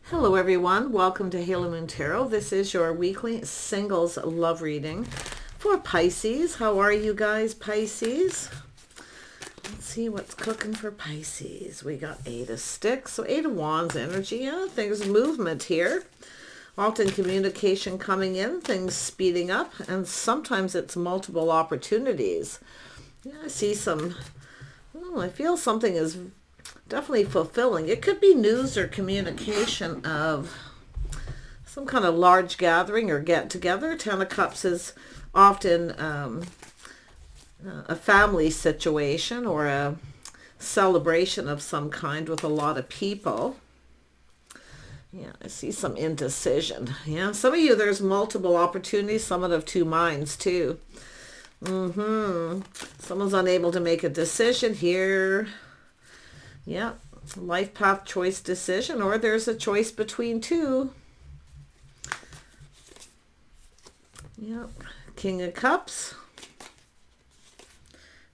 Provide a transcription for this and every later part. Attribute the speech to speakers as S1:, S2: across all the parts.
S1: Hello everyone, welcome to Halo Moon Tarot. This is your weekly singles love reading for Pisces. How are you guys, Pisces? Let's see what's cooking for Pisces. We got Eight of Sticks, so Eight of Wands energy. Yeah, there's movement here. Often communication coming in, things speeding up, and sometimes it's multiple opportunities. Yeah, I see some, I feel something is definitely fulfilling. It could be news or communication of some kind of large gathering or get together. Ten of Cups is often a family situation or a celebration of some kind with a lot of people. Yeah, I see some indecision. Yeah, some of you, there's multiple opportunities. Someone of two minds too. Someone's unable to make a decision here. Yeah, life path choice decision, or there's a choice between two. Yeah, King of Cups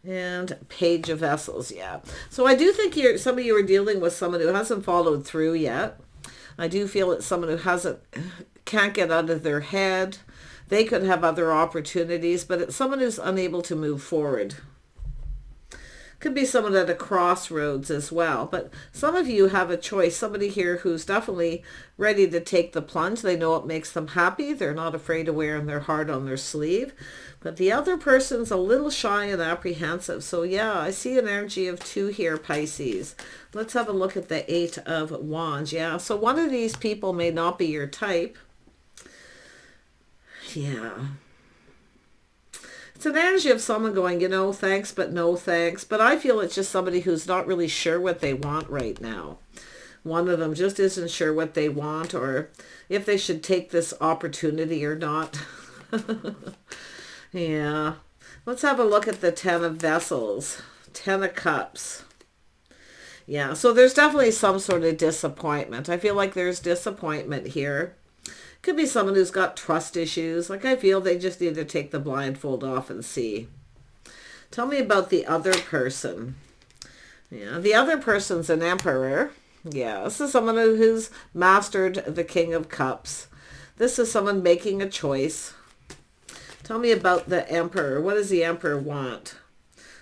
S1: and Page of Vessels. Yeah, so I do think some of you are dealing with someone who hasn't followed through yet. I do feel it's someone who can't get out of their head. They could have other opportunities, but it's someone who's unable to move forward. Could be someone at a crossroads as well, but some of you have a choice. Somebody here who's definitely ready to take the plunge. They know it makes them happy. They're not afraid of wearing their heart on their sleeve, but the other person's a little shy and apprehensive. So yeah, I see an energy of two here, Pisces. Let's have a look at the Eight of Wands. Yeah, so one of these people may not be your type. Yeah. It's an energy of someone going, thanks, but no thanks. But I feel it's just somebody who's not really sure what they want right now. One of them just isn't sure what they want or if they should take this opportunity or not. Yeah. Let's have a look at the Ten of Vessels. Ten of Cups. Yeah, so there's definitely some sort of disappointment. I feel like there's disappointment here. Could be someone who's got trust issues. Like I feel they just need to take the blindfold off and see. Tell me about the other person. Yeah, the other person's an Emperor. Yeah, this is someone who's mastered the King of Cups. This is someone making a choice. Tell me about the Emperor. What does the Emperor want?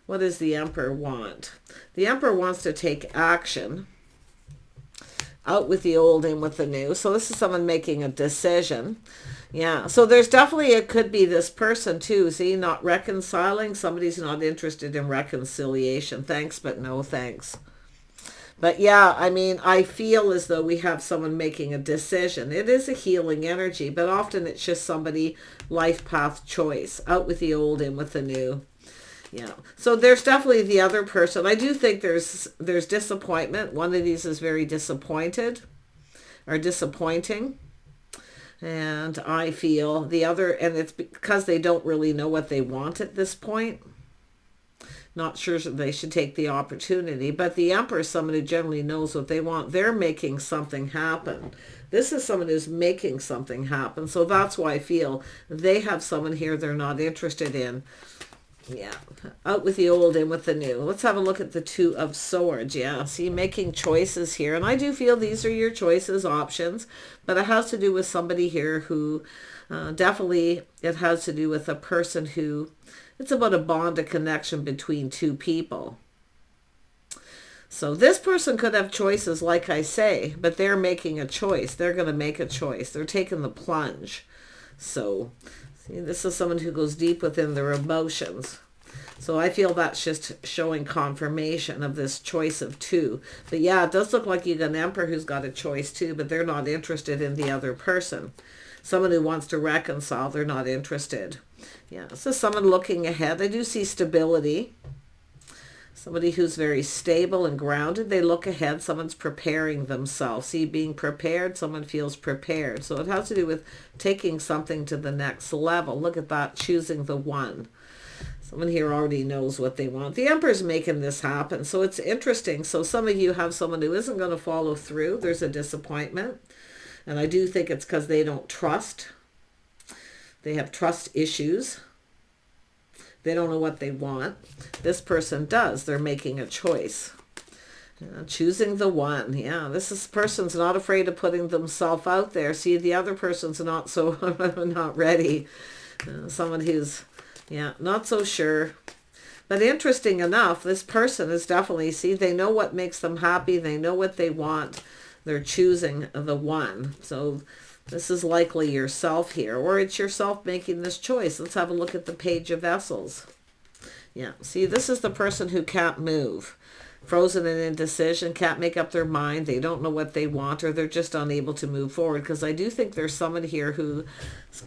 S1: What does the Emperor want? The Emperor wants to take action. Out with the old, in with the new. So this is someone making a decision. Yeah, so there's definitely, it could be this person too. See, not reconciling. Somebody's not interested in reconciliation. Thanks, but no thanks. But yeah, I mean, I feel as though we have someone making a decision. It is a healing energy, but often it's just somebody life path choice. Out with the old, in with the new. Yeah, so there's definitely the other person. I do think there's disappointment. One of these is very disappointed or disappointing. And I feel the other, and it's because they don't really know what they want at this point. Not sure they should take the opportunity. But the Emperor is someone who generally knows what they want. They're making something happen. This is someone who's making something happen. So that's why I feel they have someone here they're not interested in. Yeah, out with the old, in with the new. Let's have a look at the Two of Swords. Yeah, see, making choices here. And I do feel these are your choices, options. But it has to do with somebody here who definitely, it has to do with a person who, it's about a bond, a connection between two people. So this person could have choices, like I say, but they're making a choice. They're going to make a choice. They're taking the plunge. So this is someone who goes deep within their emotions. So I feel that's just showing confirmation of this choice of two. But yeah, it does look like you got an Emperor who's got a choice too, but they're not interested in the other person. Someone who wants to reconcile, they're not interested. Yeah, this is someone looking ahead. I do see stability. Somebody who's very stable and grounded. They look ahead. Someone's preparing themselves. See, being prepared, someone feels prepared. So it has to do with taking something to the next level. Look at that, choosing the one. Someone here already knows what they want. The Emperor's making this happen. So it's interesting. So some of you have someone who isn't going to follow through. There's a disappointment. And I do think it's because they don't trust. They have trust issues. They don't know what they want. This person does. They're making a choice. Choosing the one. Yeah, this person's not afraid of putting themselves out there. See, the other person's not so, not ready. Someone who's, yeah, not so sure. But interesting enough, this person is definitely, see, they know what makes them happy. They know what they want. They're choosing the one. So this is likely yourself here, or it's yourself making this choice. Let's have a look at the Page of Vessels. Yeah, see, this is the person who can't move. Frozen and indecision, can't make up their mind. They don't know what they want, or they're just unable to move forward. Because I do think there's someone here who's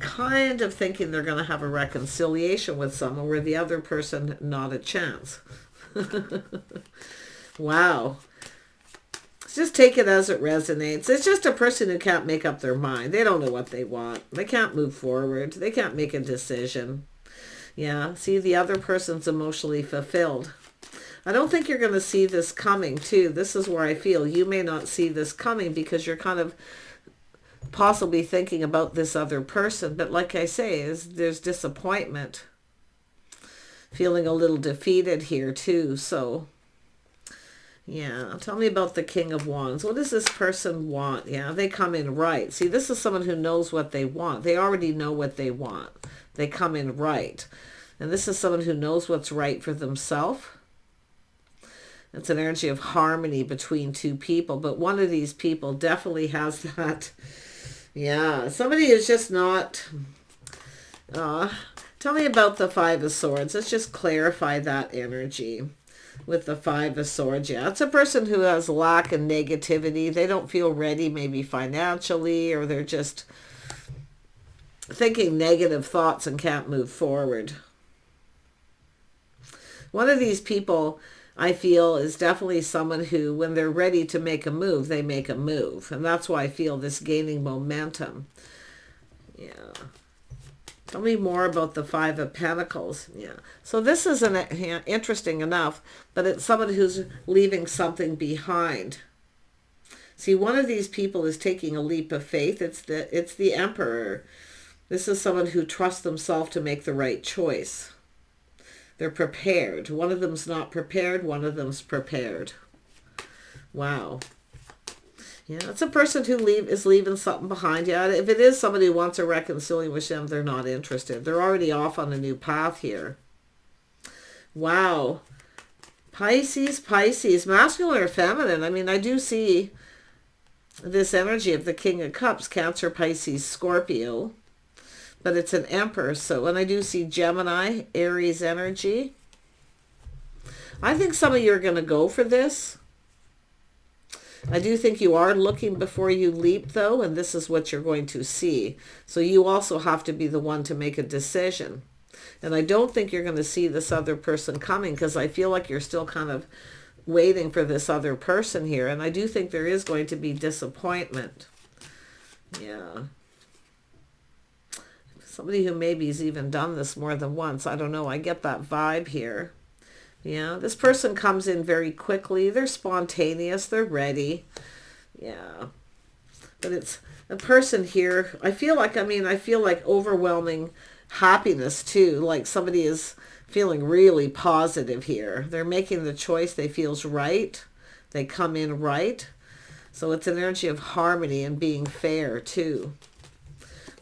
S1: kind of thinking they're going to have a reconciliation with someone, where the other person, not a chance. Wow. Just take it as it resonates. It's just a person who can't make up their mind. They don't know what they want. They can't move forward. They can't make a decision. Yeah, see, the other person's emotionally fulfilled. I don't think you're going to see this coming, too. This is where I feel you may not see this coming because you're kind of possibly thinking about this other person. But like I say, there's disappointment. Feeling a little defeated here, too. So, yeah. Tell me about the King of Wands. What does this person want? Yeah, they come in right. See, this is someone who knows what they want. They already know what they want. They come in right. And this is someone who knows what's right for themselves. It's an energy of harmony between two people, but one of these people definitely has that. Yeah, somebody is just not. Tell me about the Five of Swords. Let's just clarify that energy with the Five of Swords. Yeah, it's a person who has lack and negativity. They don't feel ready, maybe financially, or they're just thinking negative thoughts and can't move forward. One of these people, I feel, is definitely someone who, when they're ready to make a move, they make a move. And that's why I feel this gaining momentum. Yeah. Tell me more about the Five of Pentacles. Yeah. So this is interesting enough, but it's someone who's leaving something behind. See, one of these people is taking a leap of faith. It's the Emperor. This is someone who trusts themselves to make the right choice. They're prepared. One of them's not prepared. One of them's prepared. Wow. Yeah, it's a person who is leaving something behind. Yeah, if it is somebody who wants a reconciliation with them, they're not interested. They're already off on a new path here. Wow. Pisces, masculine or feminine. I mean, I do see this energy of the King of Cups, Cancer, Pisces, Scorpio. But it's an Emperor. So when I do see Gemini, Aries energy, I think some of you are going to go for this. I do think you are looking before you leap, though, and this is what you're going to see. So you also have to be the one to make a decision. And I don't think you're going to see this other person coming, because I feel like you're still kind of waiting for this other person here. And I do think there is going to be disappointment. Yeah. Somebody who maybe has even done this more than once. I don't know. I get that vibe here. Yeah, this person comes in very quickly. They're spontaneous. They're ready. Yeah. But it's a person here. I feel like overwhelming happiness too. Like somebody is feeling really positive here. They're making the choice they feels right. They come in right. So it's an energy of harmony and being fair too.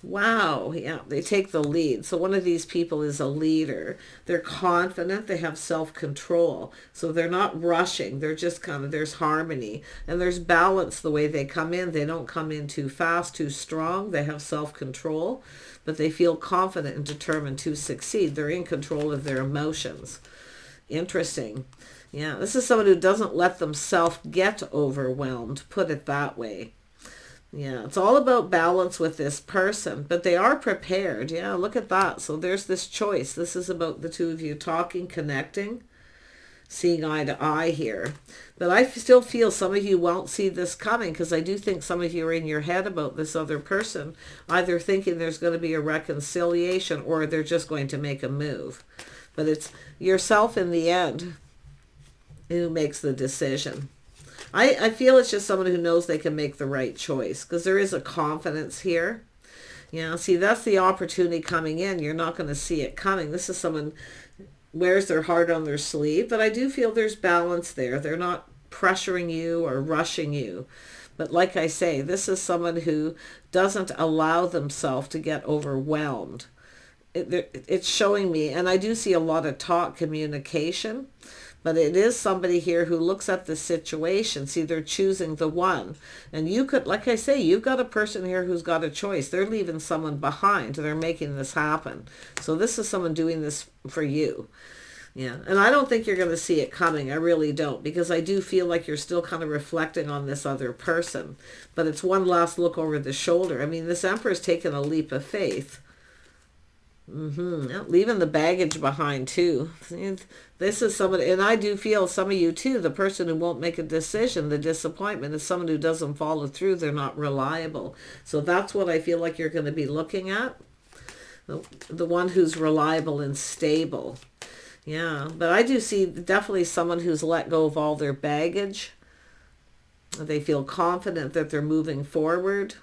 S1: Wow, yeah, they take the lead. So one of these people is a leader. They're confident, they have self-control. So they're not rushing, they're just there's harmony. And there's balance the way they come in. They don't come in too fast, too strong. They have self-control, but they feel confident and determined to succeed. They're in control of their emotions. Interesting. Yeah, this is someone who doesn't let themselves get overwhelmed, put it that way. Yeah, it's all about balance with this person, but they are prepared. Yeah, look at that. So there's this choice. This is about the two of you talking, connecting, seeing eye to eye here. But I still feel some of you won't see this coming, because I do think some of you are in your head about this other person, either thinking there's going to be a reconciliation or they're just going to make a move. But it's yourself in the end who makes the decision. I feel it's just someone who knows they can make the right choice, because there is a confidence here. You know, see, that's the opportunity coming in. You're not going to see it coming. This is someone wears their heart on their sleeve, but I do feel there's balance there. They're not pressuring you or rushing you. But like I say, this is someone who doesn't allow themselves to get overwhelmed. It's showing me, and I do see a lot of talk, communication, but it is somebody here who looks at the situation. See, they're choosing the one. And you could, like I say, you've got a person here who's got a choice. They're leaving someone behind. They're making this happen. So this is someone doing this for you. Yeah, and I don't think you're going to see it coming. I really don't, because I do feel like you're still kind of reflecting on this other person. But it's one last look over the shoulder. I mean, this Emperor's taken a leap of faith. Leaving the baggage behind too. This is somebody, and I do feel some of you too, the person who won't make a decision, the disappointment is someone who doesn't follow through. They're not reliable. So that's what I feel like you're going to be looking at. The one who's reliable and stable. Yeah, but I do see definitely someone who's let go of all their baggage. They feel confident that they're moving forward.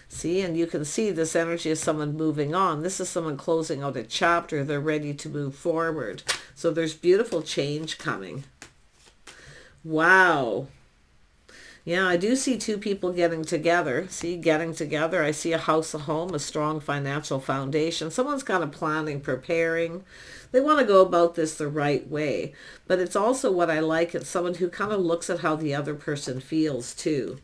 S1: See, and you can see this energy is someone moving on. This is someone closing out a chapter. They're ready to move forward. So there's beautiful change coming. Wow. Yeah, I do see two people getting together. See, getting together. I see a house, a home, a strong financial foundation. Someone's kind of planning, preparing. They want to go about this the right way. But it's also what I like. It's someone who kind of looks at how the other person feels too.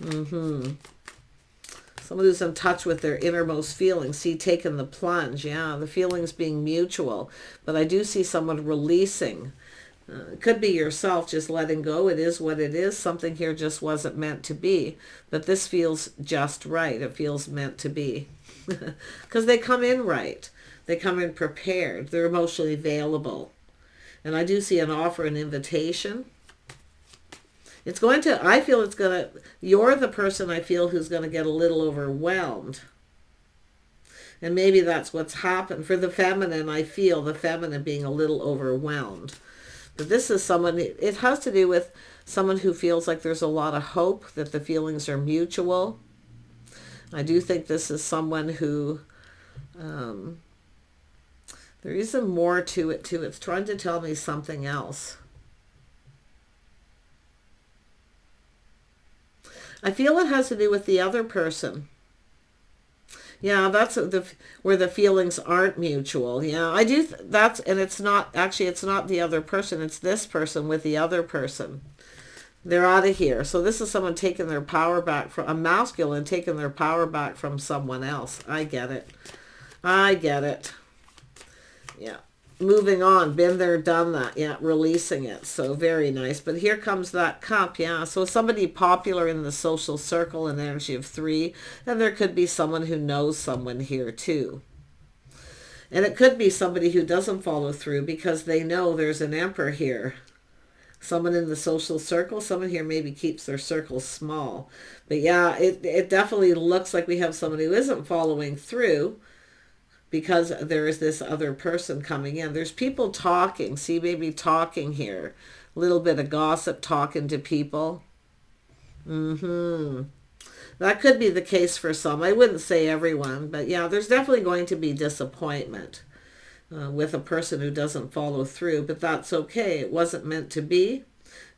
S1: Someone who's in touch with their innermost feelings. See, taking the plunge. Yeah, the feelings being mutual. But I do see someone releasing. It could be yourself just letting go. It is what it is. Something here just wasn't meant to be. But this feels just right. It feels meant to be. Because they come in right. They come in prepared. They're emotionally available. And I do see an offer, an invitation. It's going to, I feel it's going to, you're the person I feel who's going to get a little overwhelmed. And maybe that's what's happened. For the feminine, I feel the feminine being a little overwhelmed. But this is someone, it has to do with someone who feels like there's a lot of hope, that the feelings are mutual. I do think this is someone who, there isn't more to it too. It's trying to tell me something else. I feel it has to do with the other person. Yeah, that's where the feelings aren't mutual. Yeah, I do. And it's not, actually, it's not the other person. It's this person with the other person. They're out of here. So this is someone taking their power back from a masculine, taking their power back from someone else. I get it. I get it. Yeah. Moving on, been there, done that. Yeah, releasing it. So very nice. But here comes that cup. Yeah, so somebody popular in the social circle, an energy of 3. And there could be someone who knows someone here too. And it could be somebody who doesn't follow through because they know there's an emperor here. Someone in the social circle. Someone here maybe keeps their circle small. But yeah, it definitely looks like we have someone who isn't following through, because there is this other person coming in. There's people talking. See, maybe talking here. A little bit of gossip, talking to people. That could be the case for some. I wouldn't say everyone, but yeah, there's definitely going to be disappointment with a person who doesn't follow through, but that's okay. It wasn't meant to be.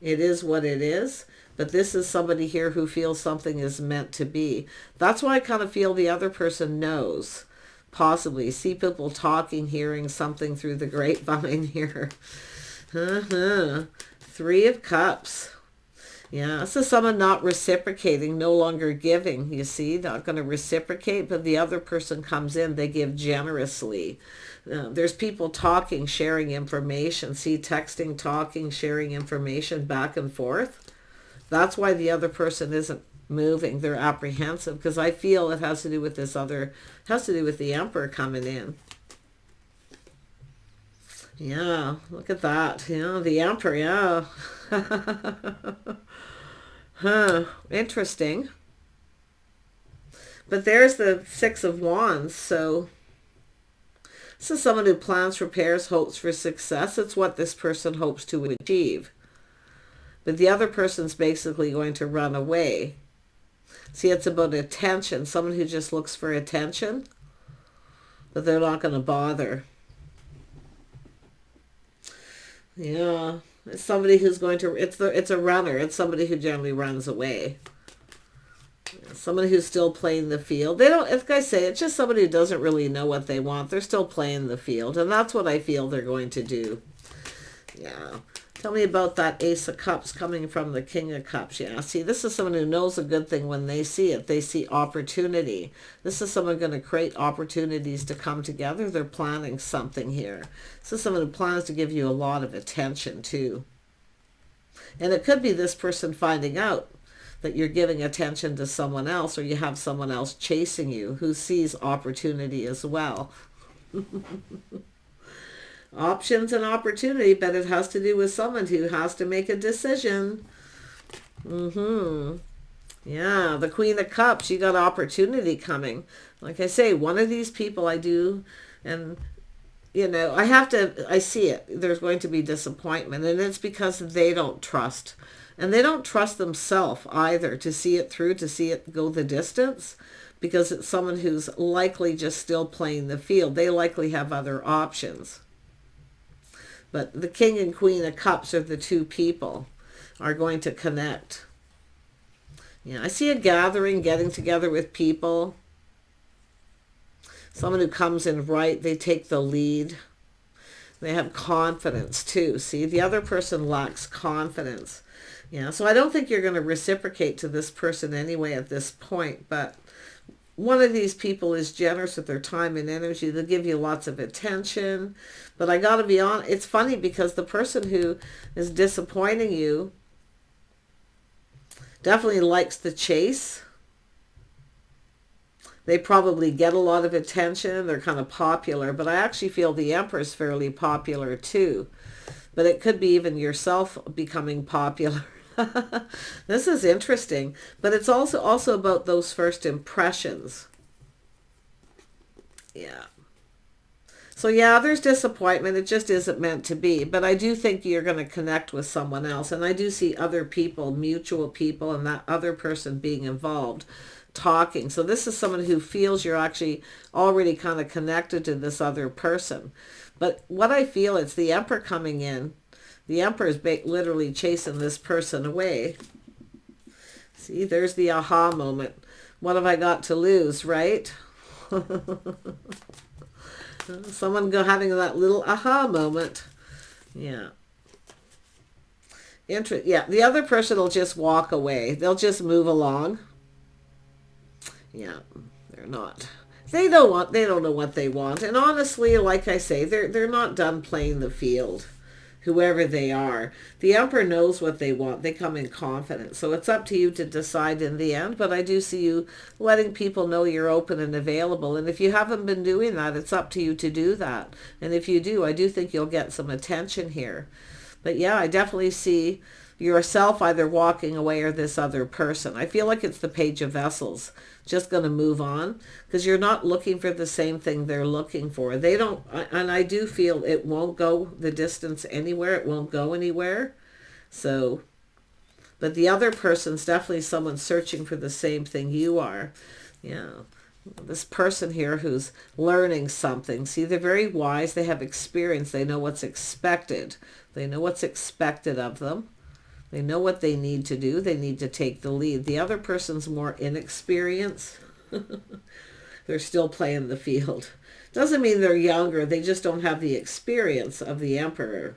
S1: It is what it is. But this is somebody here who feels something is meant to be. That's why I kind of feel the other person knows. Possibly. See people talking, hearing something through the grapevine here. 3 of Cups. Yeah, this is someone not reciprocating, no longer giving. You see, not going to reciprocate, but the other person comes in, they give generously. There's people talking, sharing information. See, texting, talking, sharing information back and forth. That's why the other person isn't moving. They're apprehensive, because I feel it has to do with this other, has to do with the emperor coming in. Yeah, look at that. Yeah, the emperor, yeah. Interesting. But there's the 6 of Wands. So this is someone who plans, prepares, hopes for success. It's what this person hopes to achieve. But the other person's basically going to run away. See, it's about attention. Someone who just looks for attention, but they're not going to bother. Yeah. It's somebody who's going to, it's a runner. It's somebody who generally runs away. Somebody who's still playing the field. They don't, like I say, it's just somebody who doesn't really know what they want. They're still playing the field. And that's what I feel they're going to do. Yeah. Tell me about that Ace of Cups coming from the King of Cups. Yeah, see, this is someone who knows a good thing when they see it. They see opportunity. This is someone going to create opportunities to come together. They're planning something here. This is someone who plans to give you a lot of attention, too. And it could be this person finding out that you're giving attention to someone else, or you have someone else chasing you who sees opportunity as well. Options and opportunity, but it has to do with someone who has to make a decision. Yeah, the Queen of Cups, you got opportunity coming. Like I say, one of these people I do, and you know, I see it. There's going to be disappointment, and it's because they don't trust. And they don't trust themselves either to see it through, to see it go the distance, because it's someone who's likely just still playing the field. They likely have other options. But the King and Queen of Cups are the two people are going to connect. Yeah, I see a gathering, getting together with people. Someone who comes in right, they take the lead. They have confidence too. See, the other person lacks confidence. Yeah, so I don't think you're going to reciprocate to this person anyway at this point, but one of these people is generous with their time and energy. They'll give you lots of attention. But I got to be honest, it's funny because the person who is disappointing you definitely likes the chase. They probably get a lot of attention. They're kind of popular. But I actually feel the Emperor's fairly popular too. But it could be even yourself becoming popular. This is interesting, but it's also about those first impressions. Yeah. So yeah, there's disappointment. It just isn't meant to be. But I do think you're going to connect with someone else. And I do see other people, mutual people, and that other person being involved, talking. So this is someone who feels you're actually already kind of connected to this other person. But what I feel, it's the Emperor coming in. The Emperor is literally chasing this person away. See, there's the aha moment. What have I got to lose, right? Someone having that little aha moment. Yeah. Yeah, the other person will just walk away. They'll just move along. Yeah, they're not. They don't know what they want. And honestly, like I say, they're not done playing the field. Whoever they are. The Emperor knows what they want. They come in confidence. So it's up to you to decide in the end. But I do see you letting people know you're open and available. And if you haven't been doing that, it's up to you to do that. And if you do, I do think you'll get some attention here. But yeah, I definitely see yourself either walking away or this other person. I feel like it's the Page of Vessels. Just going to move on because you're not looking for the same thing they're looking for. They don't, and I do feel it won't go the distance anywhere. It won't go anywhere. So, but the other person's definitely someone searching for the same thing you are. Yeah. This person here who's learning something. See, they're very wise. They have experience. They know what's expected. They know what's expected of them. They know what they need to do. They need to take the lead. The other person's more inexperienced. They're still playing the field. Doesn't mean they're younger. They just don't have the experience of the Emperor.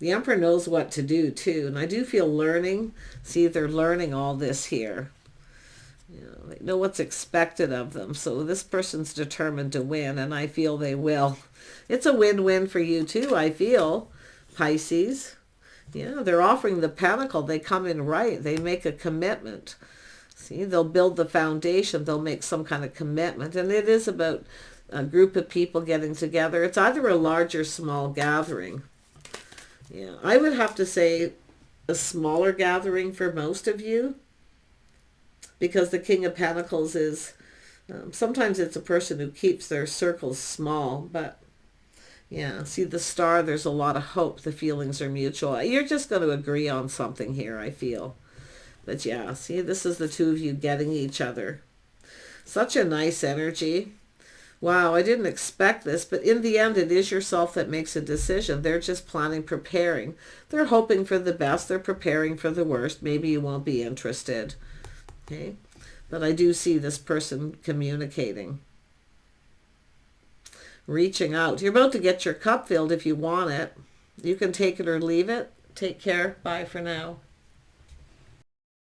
S1: The Emperor knows what to do too. And I do feel learning. See, they're learning all this here. You know, they know what's expected of them. So this person's determined to win, and I feel they will. It's a win-win for you too, I feel, Pisces. Yeah, they're offering the Pentacle. They come in right. They make a commitment. See, they'll build the foundation. They'll make some kind of commitment. And it is about a group of people getting together. It's either a large or small gathering. Yeah, I would have to say a smaller gathering for most of you. Because the King of Pentacles is, sometimes it's a person who keeps their circles small, but yeah, see the Star, there's a lot of hope. The feelings are mutual. You're just going to agree on something here, I feel. But yeah, see, this is the two of you getting each other. Such a nice energy. Wow, I didn't expect this, but in the end, it is yourself that makes a decision. They're just planning, preparing. They're hoping for the best. They're preparing for the worst. Maybe you won't be interested. Okay? But I do see this person communicating, reaching out. You're about to get your cup filled if you want it. You can take it or leave it. Take care. Bye for now.